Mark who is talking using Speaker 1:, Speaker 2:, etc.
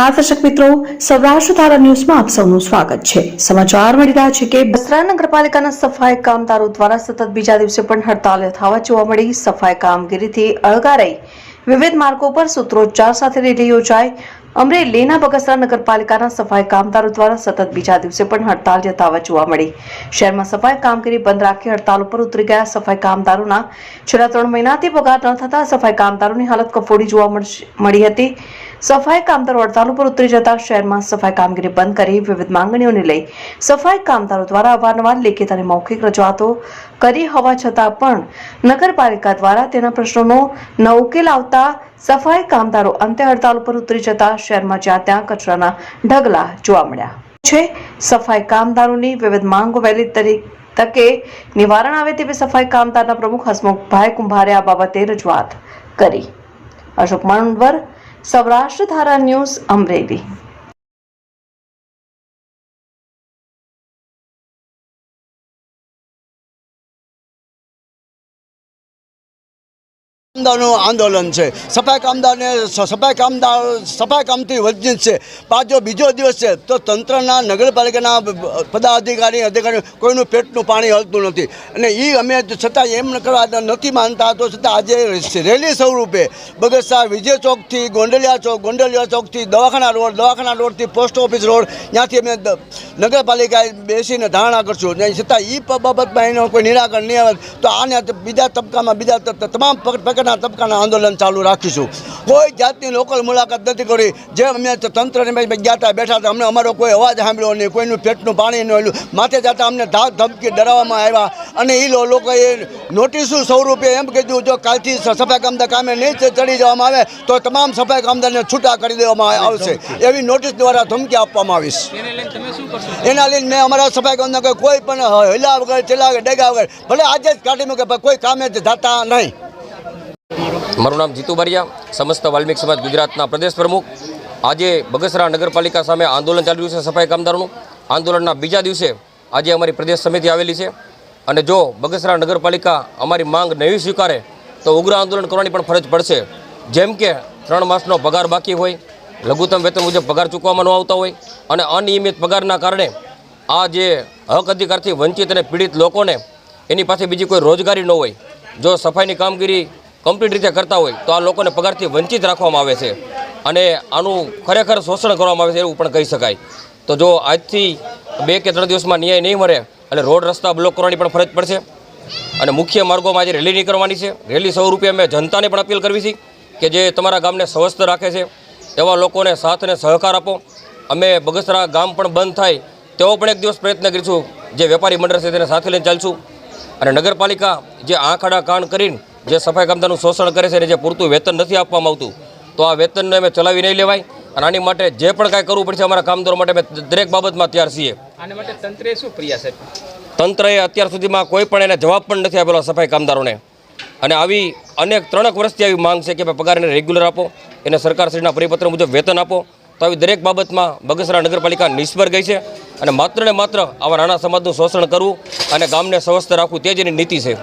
Speaker 1: નમસ્કાર દર્શક મિત્રો, સૌરાષ્ટ્ર ધારા ન્યૂઝમાં આપ સૌનું સ્વાગત છે। સમાચાર મળી રહ્યા છે કે બસરા નગરપાલિકાના સફાઈ કામદારો દ્વારા સતત બીજા દિવસે પણ હડતાલ યથાવત જોવા મળી। સફાઈ કામગીરીથી અળગા રહી વિવિધ માર્ગો પર સૂત્રોચ્ચાર સાથે રેલી યોજાઈ। અમરેલીના બગસરા નગરપાલિકાના સફાઈ કામદારો દ્વારા સતત બીજા દિવસે પણ હડતાલ યથાવત જોવા મળી। શહેરમાં સફાઈ કામગીરી બંધ રાખી હડતાલ ઉપર ઉતરી ગયા સફાઈ કામદારોના છેલ્લા 3 મહિનાથી પગાર ન થતા સફાઈ કામદારોની હાલત કફોડી જોવા મળી હતી। સફાઈ કામદારો હડતાલ ઉપર ઉતરી જતા શહેરમાં સફાઈ કામગીરી બંધ કરી વિવિધ માંગણીઓને લઈ સફાઈ કામદારો દ્વારા અવારનવાર લેખિત અને મૌખિક રજૂઆતો કરી હોવા છતાં પણ નગરપાલિકા દ્વારા તેના પ્રશ્નોનો ન ઉકેલ આવતા સફાઈ કામદારો અંતે હડતાલ ઉપર ઉતરી જતા શહેરમાં જ્યાં ત્યાં કચરાના ઢગલા જોવા મળ્યા છે। સફાઈ કામદારોની વિવિધ માંગો વહેલી તકે નિવારણ આવે તેવી સફાઈ કામદારના પ્રમુખ હસમુખભાઈ કુંભારે આ બાબતે રજૂઆત કરી। અશોક મણવર, સૌરાષ્ટ્ર ધારા ન્યૂઝ, અમરેલી।
Speaker 2: આંદોલન છે। સફાઈ કામથી વંચિત છે। પાછો બીજો દિવસ છે તો તંત્રના નગરપાલિકાના અધિકારીઓ કોઈનું પેટનું પાણી હલતું નથી અને એ અમે છતાં એમ કરવા નથી માનતા તો છતાં આજે રેલી સ્વરૂપે બગસરા વિજય ચોકથી ગોંડલિયા ચોકથી દવાખાના રોડથી પોસ્ટ ઓફિસ રોડ ત્યાંથી અમે નગરપાલિકાએ બેસીને ધારણા કરશું। છતાં એ બાબતમાં એનો કોઈ નિરાકરણ નહીં આવે તો આને બીજા તમામ પ્રકારના તબક્કાના આંદોલન ચાલુ રાખીશું। કોઈ જાતની લોકલ મુલાકાત નથી કરી। જે અમે તંત્રને ગયા હતા બેઠા હતા અમને અમારો કોઈ અવાજ સાંભળ્યો નહીં, કોઈનું પેટનું પાણી ન આવ્યું। માથે જતા અમને ધાક ધમકી ડરાવવામાં આવ્યા અને એ લોકોએ નોટિસો સ્વરૂપે એમ કીધું જો કાલથી સફાઈ કામદાર કામે નહીં ચડી જવામાં આવે તો તમામ સફાઈ કામદારને છૂટા કરી દેવામાં આવશે એવી નોટિસ દ્વારા ધમકી આપવામાં આવીશ। એના લઈને મેં અમારા સફાઈ કામદાર કોઈ પણ હિલા વગર ચેલા વગર ડેગા વગર ભલે આજે જ કાઢી મૂકે પણ કોઈ કામે જ જતા નહીં।
Speaker 3: મારું નામ જીતુ બારિયા, સમસ્ત વાલ્મીક સમાજ ગુજરાતના પ્રદેશ પ્રમુખ। આજે બગસરા નગરપાલિકા સામે આંદોલન ચાલી રહ્યું છે સફાઈ કામદારોનું। આંદોલનના બીજા દિવસે આજે અમારી પ્રદેશ સમિતિ આવેલી છે અને જો બગસરા નગરપાલિકા અમારી માંગ નહીં સ્વીકારે તો ઉગ્ર આંદોલન કરવાની પણ ફરજ પડશે। જેમ કે 3 માસનો પગાર બાકી હોય, લઘુત્તમ વેતન મુજબ પગાર ચૂકવવામાં ન આવતા હોય અને અનિયમિત પગારના કારણે આ જે હક અધિકારથી વંચિત અને પીડિત લોકોને એની પાસે બીજી કોઈ રોજગારી ન હોય, જો સફાઈની કામગીરી કમ્પ્લીટ રીતે કરતા હોય તો આ લોકોને પગારથી વંચિત રાખવામાં આવે છે અને આનું ખરેખર શોષણ કરવામાં આવે છે એવું પણ કહી શકાય। તો જો આજથી 2 કે 3 દિવસમાં ન્યાય નહીં મળે અને રોડ રસ્તા બ્લોક કરવાની પણ ફરજ પડશે અને મુખ્ય માર્ગોમાં આજે રેલી નીકળવાની છે। રેલી સ્વરૂપે અમે જનતાને પણ અપીલ કરવી છે કે જે તમારા ગામને સ્વસ્થ રાખે છે એવા લોકોને સાથ અને સહકાર આપો। અમે બગસરા ગામ પણ બંધ થાય તેવો પણ એક દિવસ પ્રયત્ન કરીશું। જે વેપારી મંડળ છે તેને સાથે લઈને ચાલશું અને નગરપાલિકા જે આંખ આડા કાન કરીને જે સફાઈ કામદારનું શોષણ કરે છે અને જે પૂરતું વેતન નથી આપવામાં આવતું તો આ વેતનને અમે ચલાવી નહીં લેવાય અને આની માટે જે પણ કાંઈ કરવું પડશે અમારા કામદારો માટે અમે દરેક બાબતમાં તૈયાર છીએ।
Speaker 4: આને માટે તંત્રએ શું પ્રયાસ આપ્યો?
Speaker 3: તંત્રએ અત્યાર સુધીમાં કોઈ પણ એને જવાબ પણ નથી આપેલો સફાઈ કામદારોને અને આવી અનેક 3 વર્ષથી આવી માંગ છે કે ભાઈ પગાર એને રેગ્યુલર આપો, એને સરકારશ્રીના પરિપત્ર મુજબ વેતન આપો। તો આવી દરેક બાબતમાં બગસરા નગરપાલિકા નિષ્ફળ ગઈ છે અને માત્ર ને માત્ર આવા નાના સમાજનું શોષણ કરવું અને ગામને સ્વસ્થ રાખવું તે જ એની નીતિ છે।